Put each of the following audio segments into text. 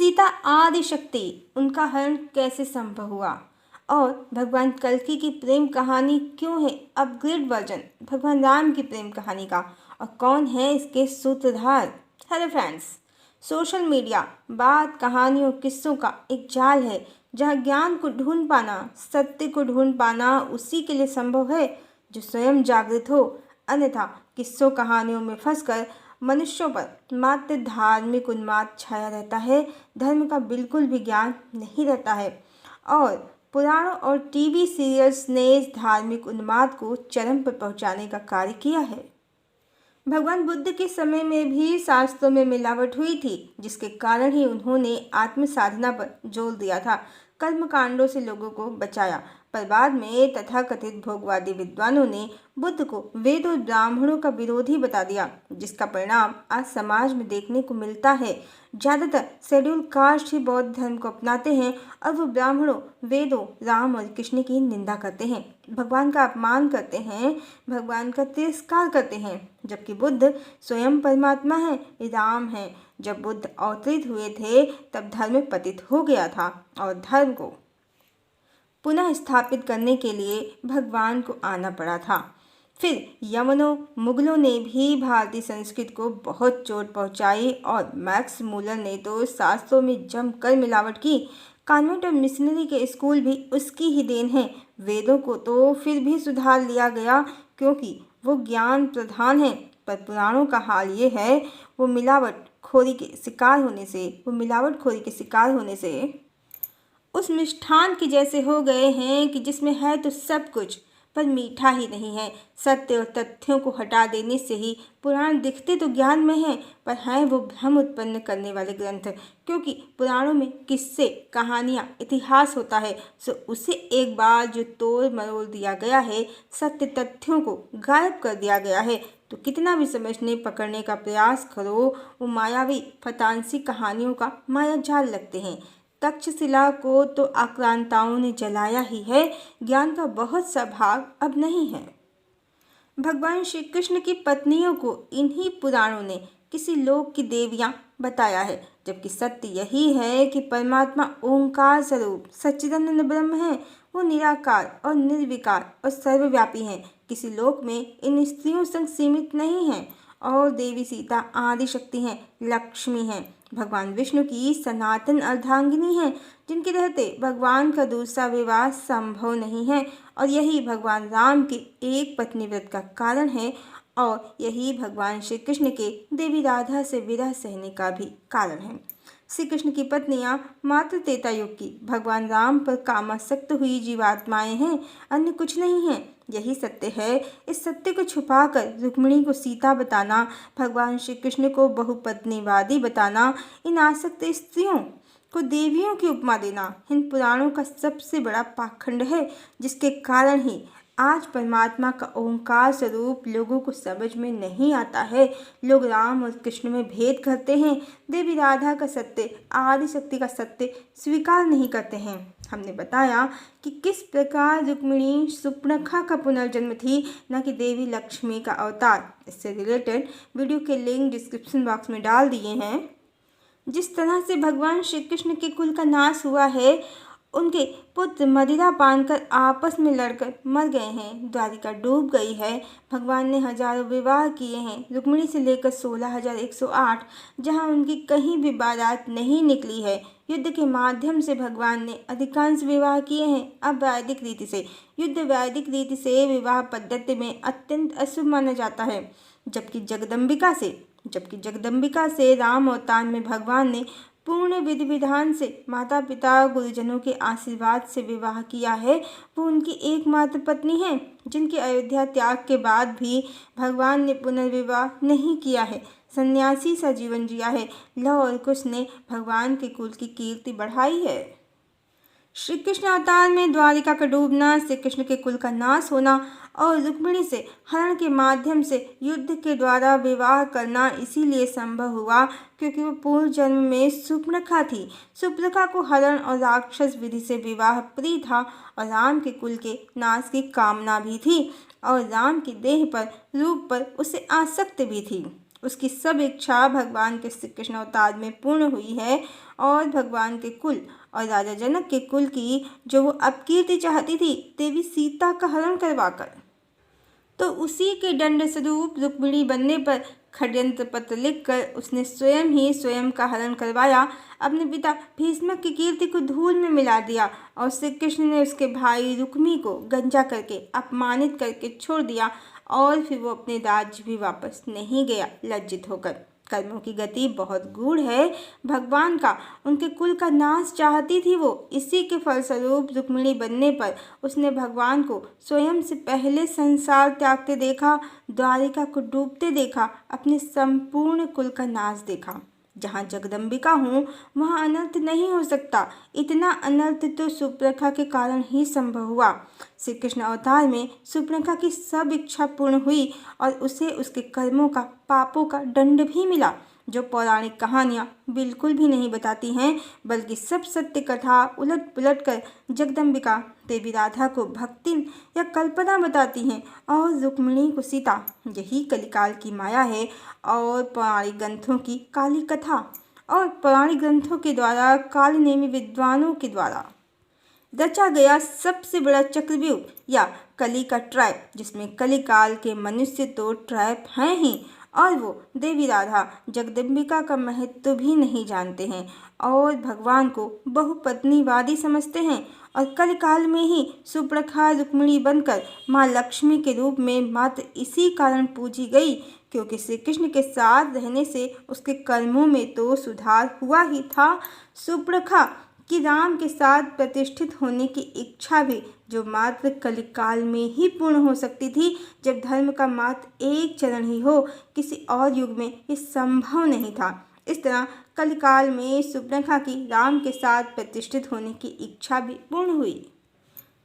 सीता आदि शक्ति, उनका हरण कैसे संभव हुआ और भगवान कल्कि की प्रेम कहानी क्यों है अपग्रेड वर्जन भगवान राम की प्रेम कहानी का, और कौन है इसके सूत्रधार। हेलो फ्रेंड्स, सोशल मीडिया बात कहानियों किस्सों का एक जाल है जहाँ ज्ञान को ढूंढ पाना, सत्य को ढूंढ पाना उसी के लिए संभव है जो स्वयं जागृत हो। अन्यथा किस्सों कहानियों में फंसकर मनुष्यों पर मात्र धार्मिक उन्माद छाया रहता है, धर्म का बिल्कुल भी ज्ञान नहीं रहता है। और पुराणों और टीवी सीरियल्स ने इस धार्मिक उन्माद को चरम पर पहुंचाने का कार्य किया है। भगवान बुद्ध के समय में भी शास्त्रों में मिलावट हुई थी, जिसके कारण ही उन्होंने आत्म साधना पर जोर दिया था, कर्म कांडों से लोगों को बचाया। पर बाद में तथाकथित भोगवादी विद्वानों ने बुद्ध को वेद और ब्राह्मणों का विरोधी बता दिया, जिसका परिणाम आज समाज में देखने को मिलता है। ज़्यादातर शेड्यूल कास्ट ही बौद्ध धर्म को अपनाते हैं और वो ब्राह्मणों, वेदों, राम और कृष्ण की निंदा करते हैं, भगवान का अपमान करते हैं, भगवान का तिरस्कार करते हैं, जबकि बुद्ध स्वयं परमात्मा है, राम है। जब बुद्ध अवतरित हुए थे तब धर्म पतित हो गया था और धर्म को पुनः स्थापित करने के लिए भगवान को आना पड़ा था। फिर यवनों, मुगलों ने भी भारतीय संस्कृति को बहुत चोट पहुंचाई और मैक्स मूलर ने तो शास्त्रों में जमकर मिलावट की। कॉन्वेंट और मिशनरी के स्कूल भी उसकी ही देन है। वेदों को तो फिर भी सुधार लिया गया क्योंकि वो ज्ञान प्रधान है, पर पुराणों का हाल ये है वो मिलावट खोरी के शिकार होने से उस मिष्ठान के जैसे हो गए हैं कि जिसमें है तो सब कुछ पर मीठा ही नहीं है। सत्य और तथ्यों को हटा देने से ही पुराण दिखते तो ज्ञान में हैं, पर हैं वो भ्रम उत्पन्न करने वाले ग्रंथ। क्योंकि पुराणों में किस्से, कहानियाँ, इतिहास होता है, सो उसे एक बार जो तोड़ मरोड़ दिया गया है, सत्य तथ्यों को गायब कर दिया गया है, तो कितना भी समझने पकड़ने का प्रयास करो, वो मायावी फतांसी कहानियों का माया जाल लगते हैं। तक्षशिला को तो आक्रांताओं ने जलाया ही है, ज्ञान का बहुत सा भाग अब नहीं है। भगवान श्री कृष्ण की पत्नियों को इन्हीं पुराणों ने किसी लोक की देवियां बताया है, जबकि सत्य यही है कि परमात्मा ओंकार स्वरूप सच्चिदानंद ब्रह्म है। वो निराकार और निर्विकार और सर्वव्यापी हैं। किसी लोक में इन स्त्रियों संग सीमित नहीं हैं। और देवी सीता आदि शक्ति हैं, लक्ष्मी हैं, भगवान विष्णु की सनातन अर्धांगिनी हैं, जिनके रहते भगवान का दूसरा विवाह संभव नहीं है। और यही भगवान राम के एक पत्नी व्रत का कारण है, और यही भगवान श्री कृष्ण के देवी राधा से विरह सहने का भी कारण है। श्री कृष्ण की पत्नियां मात्र त्रेता युग की भगवान राम पर कामासक्त हुई जीवात्माएं हैं, अन्य कुछ नहीं है। यही सत्य है। इस सत्य को छुपाकर रुक्मिणी को सीता बताना, भगवान श्री कृष्ण को बहुपत्नीवादी बताना, इन आसक्त स्त्रियों को देवियों की उपमा देना इन पुराणों का सबसे बड़ा पाखंड है, जिसके कारण ही आज परमात्मा का ओंकार स्वरूप लोगों को समझ में नहीं आता है। लोग राम और कृष्ण में भेद करते हैं, देवी राधा का सत्य, आदि शक्ति का सत्य स्वीकार नहीं करते हैं। हमने बताया कि किस प्रकार रुक्मिणी सुपर्णखा का पुनर्जन्म थी, न कि देवी लक्ष्मी का अवतार। इससे रिलेटेड वीडियो के लिंक डिस्क्रिप्शन बॉक्स में डाल दिए हैं। जिस तरह से भगवान श्री कृष्ण के कुल का नाश हुआ है, उनके पुत्र मदिरा पान कर आपस में लड़कर मर गए हैं, द्वारिका डूब गई है, भगवान ने हजारों विवाह किए हैं, रुक्मिणी से लेकर 16,108, जहां उनकी कहीं भी बारात नहीं निकली है। युद्ध के माध्यम से भगवान ने अधिकांश विवाह किए हैं। अब वैदिक रीति से वैदिक रीति से विवाह पद्धति में अत्यंत अशुभ माना जाता है, जबकि जगदम्बिका से राम अवतार में भगवान ने पूर्ण विधि विधान से माता पिता गुरुजनों के आशीर्वाद से विवाह किया है। वो उनकी एकमात्र पत्नी है, जिनके अयोध्या त्याग के बाद भी भगवान ने पुनर्विवाह नहीं किया है, सन्यासी सा जीवन जिया है। लव और कुश ने भगवान के कुल की कीर्ति बढ़ाई है। श्री कृष्ण अवतार में द्वारिका का डूबना, श्री कृष्ण के कुल का नाश होना और रुक्मिणी से हरण के माध्यम से युद्ध के द्वारा विवाह करना इसीलिए संभव हुआ क्योंकि वो पूर्व जन्म में सुपर्णखा थी। सुपर्णखा को हरण और राक्षस विधि से विवाह प्रिय था और राम के कुल के नाश की कामना भी थी और राम की देह पर, रूप पर उसे आसक्त भी थी। उसकी सब इच्छा भगवान के श्री कृष्ण अवतार में पूर्ण हुई है और भगवान के कुल और राजा जनक के कुल की जो वो अपकीर्ति चाहती थी देवी सीता का हरण करवाकर, तो उसी के दंड स्वरूप रुक्मिणी बनने पर षड्यंत्र पत्र लिखकर उसने स्वयं ही स्वयं का हरण करवाया, अपने पिता भीष्मक की कीर्ति को धूल में मिला दिया और श्री कृष्ण ने उसके भाई रुक्मी को गंजा करके अपमानित करके छोड़ दिया और फिर वो अपने राज्य भी वापस नहीं गया लज्जित होकर। कर्मों की गति बहुत गूढ़ है भगवान का, उनके कुल का नाश चाहती थी वो, इसी के फलस्वरूप रुक्मिणी बनने पर उसने भगवान को स्वयं से पहले संसार त्यागते देखा, द्वारिका को डूबते देखा, अपने संपूर्ण कुल का नाश देखा। जहाँ जगदम्बिका हूँ वहाँ अनर्थ नहीं हो सकता, इतना अनर्थ तो सुप्रखा के कारण ही संभव हुआ। श्री कृष्ण अवतार में सुप्रखा की सब इच्छा पूर्ण हुई और उसे उसके कर्मों का पापों का दंड भी मिला, जो पौराणिक कहानियाँ बिल्कुल भी नहीं बताती हैं, बल्कि सब सत्य कथा उलट पुलट कर जगदम्बिका देवी राधा को भक्ति या कल्पना बताती हैं और रुक्मिणी को सीता। यही कलिकाल की माया है और पौराणिक ग्रंथों की काली कथा और पौराणिक ग्रंथों के द्वारा कालनेमी विद्वानों के द्वारा रचा गया सबसे बड़ा चक्रव्यूह या कली का ट्रैप, जिसमें कलिकाल के मनुष्य तो ट्रैप हैं ही और वो देवी राधा जगदम्बिका का महत्व भी नहीं जानते हैं और भगवान को बहुपत्नीवादी समझते हैं और कलिकाल में ही सुप्रखा रुक्मिणी बनकर माँ लक्ष्मी के रूप में मात्र इसी कारण पूजी गई क्योंकि श्री कृष्ण के साथ रहने से उसके कर्मों में तो सुधार हुआ ही था। सुप्रखा कि राम के साथ प्रतिष्ठित होने की इच्छा भी जो मात्र कलिकाल में ही पूर्ण हो सकती थी, जब धर्म का मात्र एक चरण ही हो, किसी और युग में ये संभव नहीं था। इस तरह कलिकाल में सुप्रखा की राम के साथ प्रतिष्ठित होने की इच्छा भी पूर्ण हुई।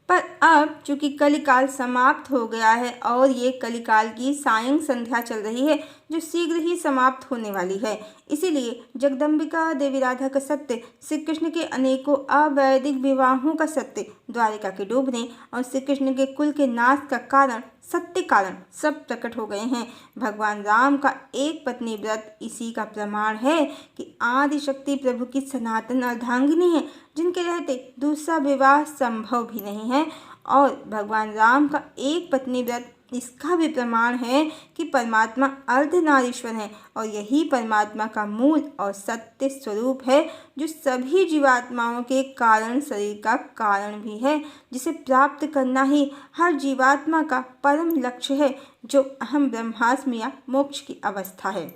पर अब चूंकि कलिकाल समाप्त हो गया है और ये कलिकाल की सायं संध्या चल रही है जो शीघ्र ही समाप्त होने वाली है, इसीलिए जगदम्बिका देवी राधा का सत्य, श्री कृष्ण के अनेकों अवैधिक विवाहों का सत्य, द्वारिका के डूबने और श्री कृष्ण के कुल के नाश का कारण, सत्य कारण सब प्रकट हो गए हैं। भगवान राम का एक पत्नी व्रत इसी का प्रमाण है कि आदि शक्ति प्रभु की सनातन अर्धांगिनी है, जिनके रहते दूसरा विवाह संभव भी नहीं है। और भगवान राम का एक पत्नी व्रत इसका भी प्रमाण है कि परमात्मा अर्धनारीश्वर है और यही परमात्मा का मूल और सत्य स्वरूप है, जो सभी जीवात्माओं के कारण शरीर का कारण भी है, जिसे प्राप्त करना ही हर जीवात्मा का परम लक्ष्य है, जो अहम ब्रह्मास्मि या मोक्ष की अवस्था है।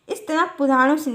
इस तरह पुराणों से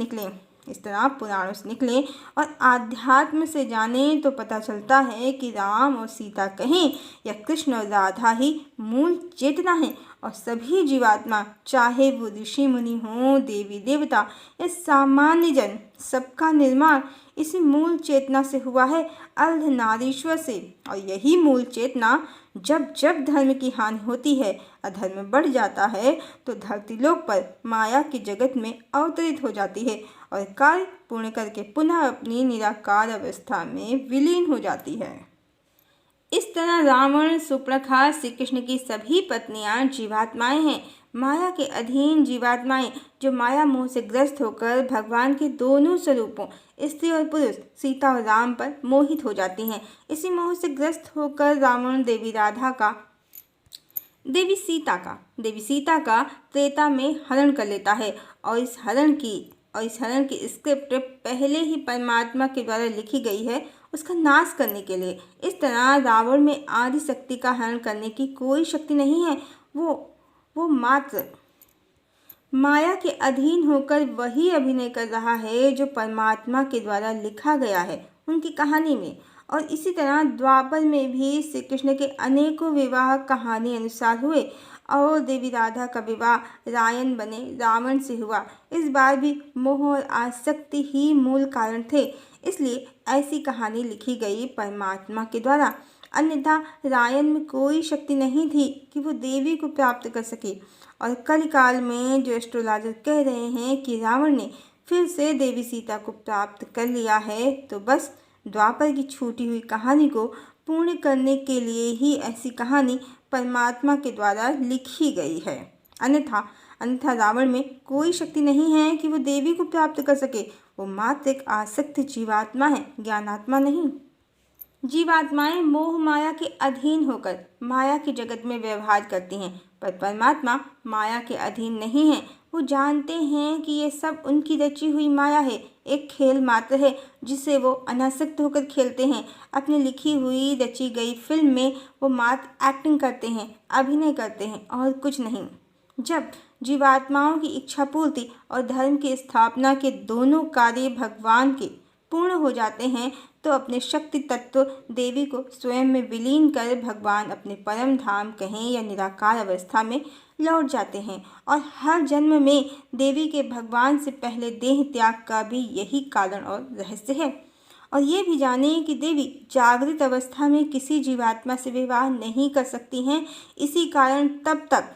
निकलें और आध्यात्म से जानें तो पता चलता है कि राम और सीता कहें या कृष्ण और राधा ही मूल चेतना है और सभी जीवात्मा, चाहे वो ऋषि मुनि हों, देवी देवता या सामान्य जन, सबका निर्माण इसी मूल चेतना से हुआ है, अर्धनारीश्वर से। और यही मूल चेतना जब जब धर्म की हानि होती है, अधर्म बढ़ जाता है, तो धरतीलोक पर माया के जगत में अवतरित हो जाती है और कार्य पूर्ण करके पुनः अपनी निराकार अवस्था में विलीन हो जाती है। इस तरह रावण, सुप्रखा, श्री कृष्ण की सभी पत्नियां जीवात्माएं हैं, माया के अधीन जीवात्माएं जो माया मोह से ग्रस्त होकर भगवान के दोनों स्वरूपों स्त्री और पुरुष, सीता और राम पर मोहित हो जाती हैं। इसी मोह से ग्रस्त होकर रावण देवी सीता का त्रेता में हरण कर लेता है और इस हरण की स्क्रिप्ट पहले ही परमात्मा के द्वारा लिखी गई है उसका नाश करने के लिए। इस तरह रावण में आदि शक्ति का हरण करने की कोई शक्ति नहीं है, वो मात्र माया के अधीन होकर वही अभिनय कर रहा है जो परमात्मा के द्वारा लिखा गया है उनकी कहानी में। और इसी तरह द्वापर में भी श्री कृष्ण के अनेकों विवाह कहानी अनुसार हुए और देवी राधा का विवाह रायन बने रावण से हुआ। इस बार भी मोह और आसक्ति ही मूल कारण थे, इसलिए ऐसी कहानी लिखी गई परमात्मा के द्वारा, अन्यथा रायन में कोई शक्ति नहीं थी कि वो देवी को प्राप्त कर सके। और कलिकाल में जो एस्ट्रोलॉजर कह रहे हैं कि रावण ने फिर से देवी सीता को प्राप्त कर लिया है, तो बस द्वापर की छूटी हुई कहानी को पूर्ण करने के लिए ही ऐसी कहानी परमात्मा के द्वारा लिखी गई है, अन्यथा अन्यथा रावण में कोई शक्ति नहीं है कि वो देवी को प्राप्त कर सके। वो मात्र एक आसक्त जीवात्मा है, ज्ञानात्मा नहीं। जीवात्माएं मोह माया के अधीन होकर माया के जगत में व्यवहार करती हैं, पर परमात्मा माया के अधीन नहीं है। वो जानते हैं कि ये सब उनकी रची हुई माया है, एक खेल मात्र है जिसे वो अनासक्त होकर खेलते हैं। अपनी लिखी हुई रची गई फिल्म में वो मात्र एक्टिंग करते हैं, अभिनय करते हैं और कुछ नहीं। जब जीवात्माओं की इच्छा पूर्ति और धर्म की स्थापना के दोनों कार्य भगवान के पूर्ण हो जाते हैं तो अपने शक्ति तत्व देवी को स्वयं में विलीन कर भगवान अपने परम धाम कहें या निराकार अवस्था में लौट जाते हैं। और हर जन्म में देवी के भगवान से पहले देह त्याग का भी यही कारण और रहस्य है। और ये भी जाने कि देवी जागृत अवस्था में किसी जीवात्मा से विवाह नहीं कर सकती हैं। इसी कारण तब तक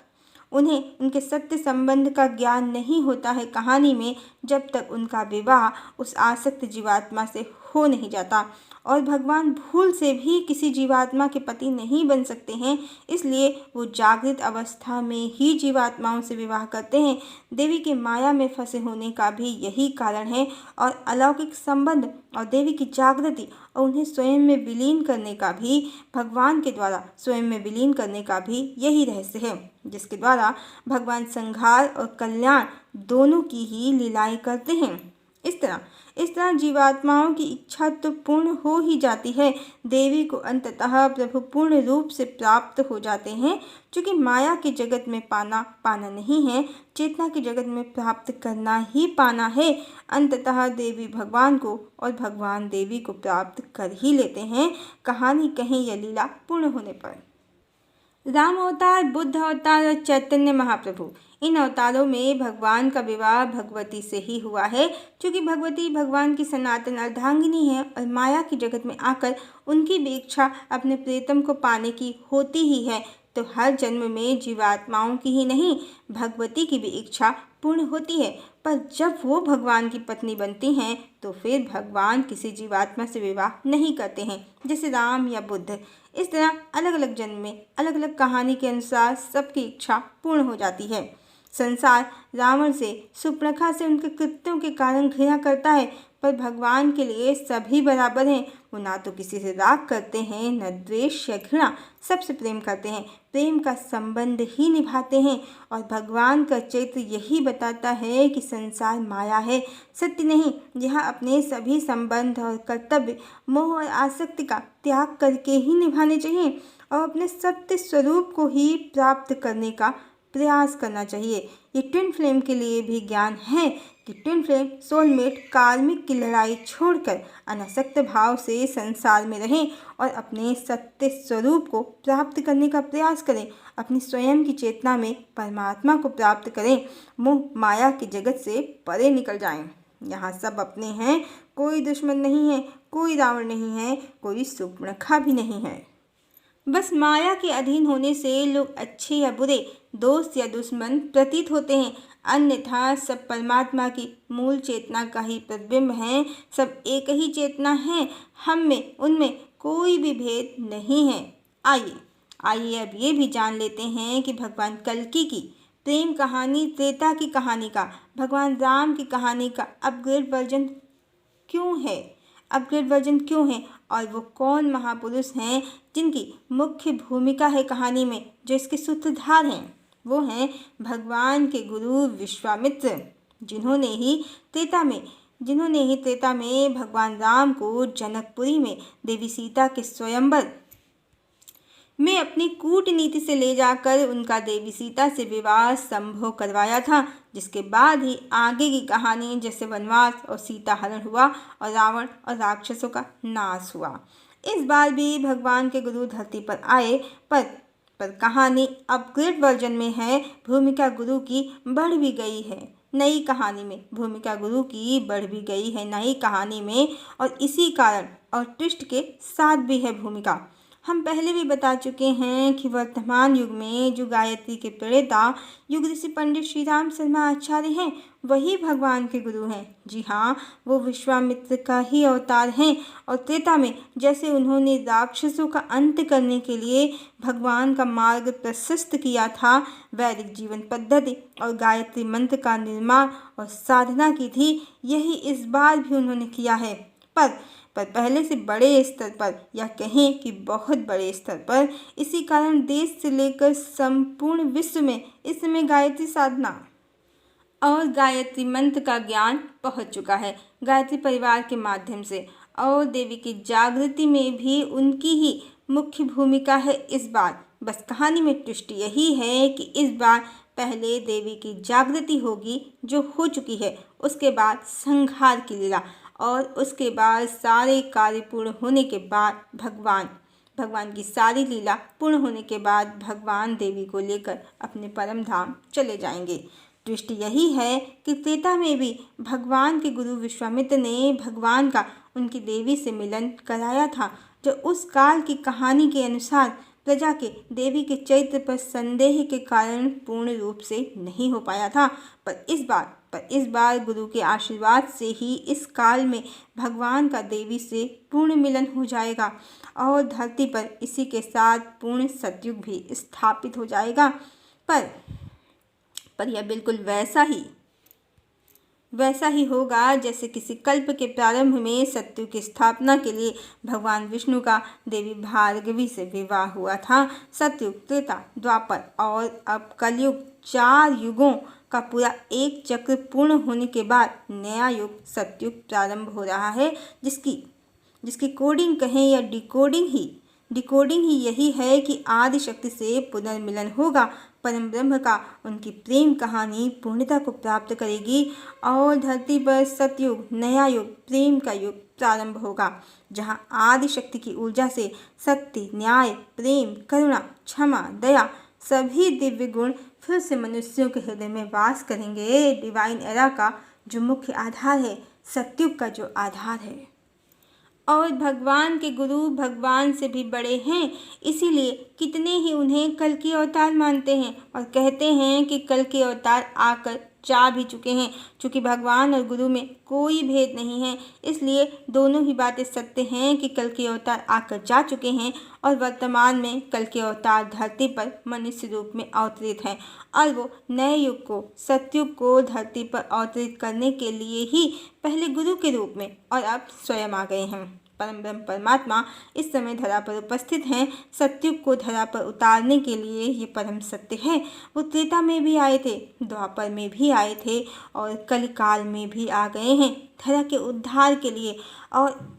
उन्हें उनके सत्य संबंध का ज्ञान नहीं होता है कहानी में, जब तक उनका विवाह उस आसक्त जीवात्मा से हो नहीं जाता। और भगवान भूल से भी किसी जीवात्मा के पति नहीं बन सकते हैं, इसलिए वो जागृत अवस्था में ही जीवात्माओं से विवाह करते हैं। देवी के माया में फंसे होने का भी यही कारण है और अलौकिक संबंध और देवी की जागृति और उन्हें स्वयं में विलीन करने का भी, भगवान के द्वारा स्वयं में विलीन करने का भी यही रहस्य है, जिसके द्वारा भगवान संहार और कल्याण दोनों की ही लीलाएं करते हैं। इस तरह जीवात्माओं की इच्छा तो पूर्ण हो ही जाती है। देवी को अंततः प्रभु पूर्ण रूप से प्राप्त हो जाते हैं, क्योंकि माया के जगत में पाना नहीं है, चेतना के जगत में प्राप्त करना ही पाना है। अंततः देवी भगवान को और भगवान देवी को प्राप्त कर ही लेते हैं, कहानी कहें या लीला पूर्ण होने पर। राम अवतार, बुद्ध अवतार और चैतन्य महाप्रभु, इन अवतारों में भगवान का विवाह भगवती से ही हुआ है, क्योंकि भगवती भगवान की सनातन अर्धांगिनी है और माया की जगत में आकर उनकी भी इच्छा अपने प्रियतम को पाने की होती ही है। तो हर जन्म में जीवात्माओं की ही नहीं, भगवती की भी इच्छा पूर्ण होती है। पर जब वो भगवान की पत्नी बनती हैं तो फिर भगवान किसी जीवात्मा से विवाह नहीं करते हैं, जैसे राम या बुद्ध। इस तरह अलग अलग जन्म में अलग अलग कहानी के अनुसार सबकी इच्छा पूर्ण हो जाती है। संसार रावण से, सुपर्णखा से उनके कृत्यों के कारण घृणा करता है, पर भगवान के लिए सभी बराबर हैं। वो ना तो किसी से राग करते हैं, न द्वेष या घृणा, सबसे प्रेम करते हैं, प्रेम का संबंध ही निभाते हैं। और भगवान का चरित्र यही बताता है कि संसार माया है, सत्य नहीं, जहाँ अपने सभी संबंध और कर्तव्य, मोह और आसक्ति का त्याग करके ही निभाने चाहिए और अपने सत्य स्वरूप को ही प्राप्त करने का प्रयास करना चाहिए। ये ट्विन फ्लेम के लिए भी ज्ञान है कि ट्विन फ्लेम सोलमेट कार्मिक की लड़ाई छोड़कर अनासक्त भाव से संसार में रहें और अपने सत्य स्वरूप को प्राप्त करने का प्रयास करें, अपनी स्वयं की चेतना में परमात्मा को प्राप्त करें, मोह माया की जगत से परे निकल जाएं। यहाँ सब अपने हैं, कोई दुश्मन नहीं है, कोई रावण नहीं है, कोई सुपर्णखा भी नहीं है। बस माया के अधीन होने से लोग अच्छे या बुरे, दोस्त या दुश्मन प्रतीत होते हैं, अन्यथा सब परमात्मा की मूल चेतना का ही प्रतिबिंब हैं। सब एक ही चेतना है, हम में उनमें कोई भी भेद नहीं है। आइए अब ये भी जान लेते हैं कि भगवान कल्कि की प्रेम कहानी, त्रेता की कहानी का, भगवान राम की कहानी का अपग्रेड वर्जन क्यों है और वो कौन महापुरुष हैं जिनकी मुख्य भूमिका है कहानी में, जो इसके सूत्रधार हैं। वो हैं भगवान के गुरु विश्वामित्र, जिन्होंने ही त्रेता में भगवान राम को जनकपुरी में देवी सीता के स्वयंवर में अपनी कूटनीति से ले जाकर उनका देवी सीता से विवाह संभव करवाया था, जिसके बाद ही आगे की कहानी, जैसे वनवास और सीता हरण हुआ और रावण और राक्षसों का नाश हुआ। इस बार भी भगवान के गुरु धरती पर आए, पर कहानी अपग्रेड वर्जन में है। भूमिका गुरु की बढ़ भी गई है नई कहानी में, भूमिका गुरु की बढ़ भी गई है नई कहानी में, और इसी कारण और ट्विस्ट के साथ भी है भूमिका। हम पहले भी बता चुके हैं कि वर्तमान युग में जो गायत्री के प्रणेता युग ऋषि पंडित श्री राम शर्मा आचार्य हैं, वही भगवान के गुरु हैं। जी हाँ, वो विश्वामित्र का ही अवतार हैं और त्रेता में जैसे उन्होंने राक्षसों का अंत करने के लिए भगवान का मार्ग प्रशस्त किया था, वैदिक जीवन पद्धति और गायत्री मंत्र का निर्माण और साधना की थी, यही इस बार भी उन्होंने किया है। पर पहले से बड़े स्तर पर, या कहें कि बहुत बड़े स्तर पर। इसी कारण देश से लेकर संपूर्ण विश्व में इस समय गायत्री साधना और गायत्री मंत्र का ज्ञान पहुंच चुका है गायत्री परिवार के माध्यम से, और देवी की जागृति में भी उनकी ही मुख्य भूमिका है इस बार। बस कहानी में ट्विस्ट यही है कि इस बार पहले देवी की जागृति होगी जो हो चुकी है, उसके बाद संहार की लीला, और उसके बाद सारे कार्य पूर्ण होने के बाद भगवान की सारी लीला पूर्ण होने के बाद भगवान देवी को लेकर अपने परम धाम चले जाएंगे। ट्विस्ट यही है कि त्रेता में भी भगवान के गुरु विश्वामित्र ने भगवान का उनकी देवी से मिलन कराया था, जो उस काल की कहानी के अनुसार प्रजा के देवी के चरित्र पर संदेह के कारण पूर्ण रूप से नहीं हो पाया था। पर इस बार गुरु के आशीर्वाद से ही इस काल में भगवान का देवी से पूर्ण मिलन हो जाएगा और धरती पर इसी के साथ पूर्ण सतयुग भी स्थापित हो जाएगा। पर यह बिल्कुल वैसा ही होगा जैसे किसी कल्प के प्रारंभ में सत्ययुग की स्थापना के लिए भगवान विष्णु का देवी भार्गवी से विवाह हुआ था। सतयुग, त्रेता, द्वापर और अब कलयुग, 4 युगों का पूरा एक चक्र पूर्ण होने के बाद नया युग सतयुग प्रारंभ हो रहा है, जिसकी कोडिंग कहें या डिकोडिंग ही यही है कि आदि शक्ति से पुनर्मिलन होगा। परम ब्रह्म का उनकी प्रेम कहानी पूर्णता को प्राप्त करेगी और धरती पर सतयुग, नया युग, प्रेम का युग प्रारंभ होगा, जहां आदि शक्ति की ऊर्जा से सत्य, न्याय, प्रेम, करुणा, क्षमा, दया सभी दिव्य गुण फिर से मनुष्यों के हृदय में वास करेंगे। डिवाइन एरा का जो मुख्य आधार है, सतयुग का जो आधार है, और भगवान के गुरु भगवान से भी बड़े हैं, इसीलिए कितने ही उन्हें कल की अवतार मानते हैं और कहते हैं कि कल के अवतार आकर जा भी चुके हैं। चूँकि भगवान और गुरु में कोई भेद नहीं है, इसलिए दोनों ही बातें सत्य हैं कि कल के अवतार आकर जा चुके हैं और वर्तमान में कल के अवतार धरती पर मनुष्य रूप में अवतरित हैं, और वो नए युग को, सतयुग को धरती पर अवतरित करने के लिए ही पहले गुरु के रूप में और अब स्वयं आ गए हैं। परम ब्रह्म परमात्मा इस समय धरा पर उपस्थित हैं। सतयुग को धरा पर उतारने के लिए ये परम सत्य है। वो त्रेता में भी आए थे, द्वापर में भी आए थे और कलिकाल में भी आ गए हैं धरा के उद्धार के लिए। और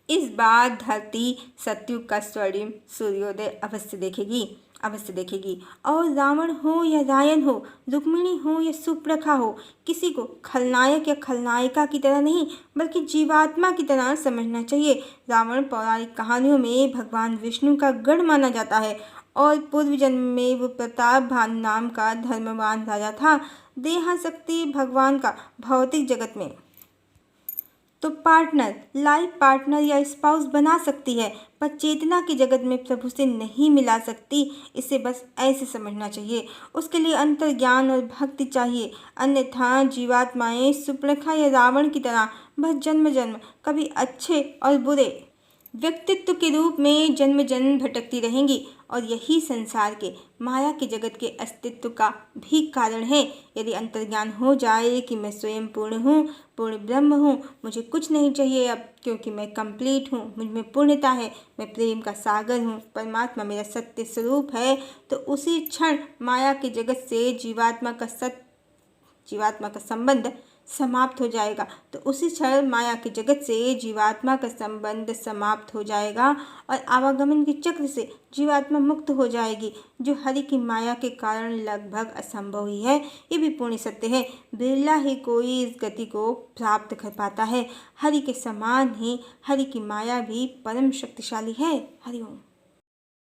इस बार धरती सतयुग का स्वर्णिम सूर्योदय अवश्य देखेगी। और रावण हो या रायन हो, रुक्मिणी हो या सुप्रखा हो, किसी को खलनायक या खलनायिका की तरह नहीं बल्कि जीवात्मा की तरह समझना चाहिए। रावण पौराणिक कहानियों में भगवान विष्णु का गढ़ माना जाता है और पूर्व जन्म में वो प्रतापभान नाम का धर्मवान राजा था। देहाशक्ति भगवान का भौतिक जगत में तो लाइफ पार्टनर या स्पाउस बना सकती है, पर चेतना की जगत में प्रभु से नहीं मिला सकती। इसे बस ऐसे समझना चाहिए। उसके लिए अंतर्ज्ञान और भक्ति चाहिए, अन्यथा जीवात्माएं सुपर्णखा या रावण की तरह बस जन्म कभी अच्छे और बुरे व्यक्तित्व के रूप में जन्म भटकती रहेंगी, और यही संसार के माया के जगत के अस्तित्व का भी कारण है। यदि अंतर्ज्ञान हो जाए कि मैं स्वयं पूर्ण हूँ, पूर्ण ब्रह्म हूँ, मुझे कुछ नहीं चाहिए अब, क्योंकि मैं कंप्लीट हूँ, मुझ में पूर्णता है, मैं प्रेम का सागर हूँ, परमात्मा मेरा सत्य स्वरूप है, तो उसी क्षण माया के जगत से जीवात्मा का संबंध समाप्त हो जाएगा। तो उसी क्षण माया के जगत से जीवात्मा का संबंध समाप्त हो जाएगा और आवागमन के चक्र से जीवात्मा मुक्त हो जाएगी, जो हरि की माया के कारण लगभग असंभव ही है। ये भी पूर्ण सत्य है। बिरला ही कोई इस गति को प्राप्त कर पाता है। हरि के समान ही हरि की माया भी परम शक्तिशाली है। हरि ओम।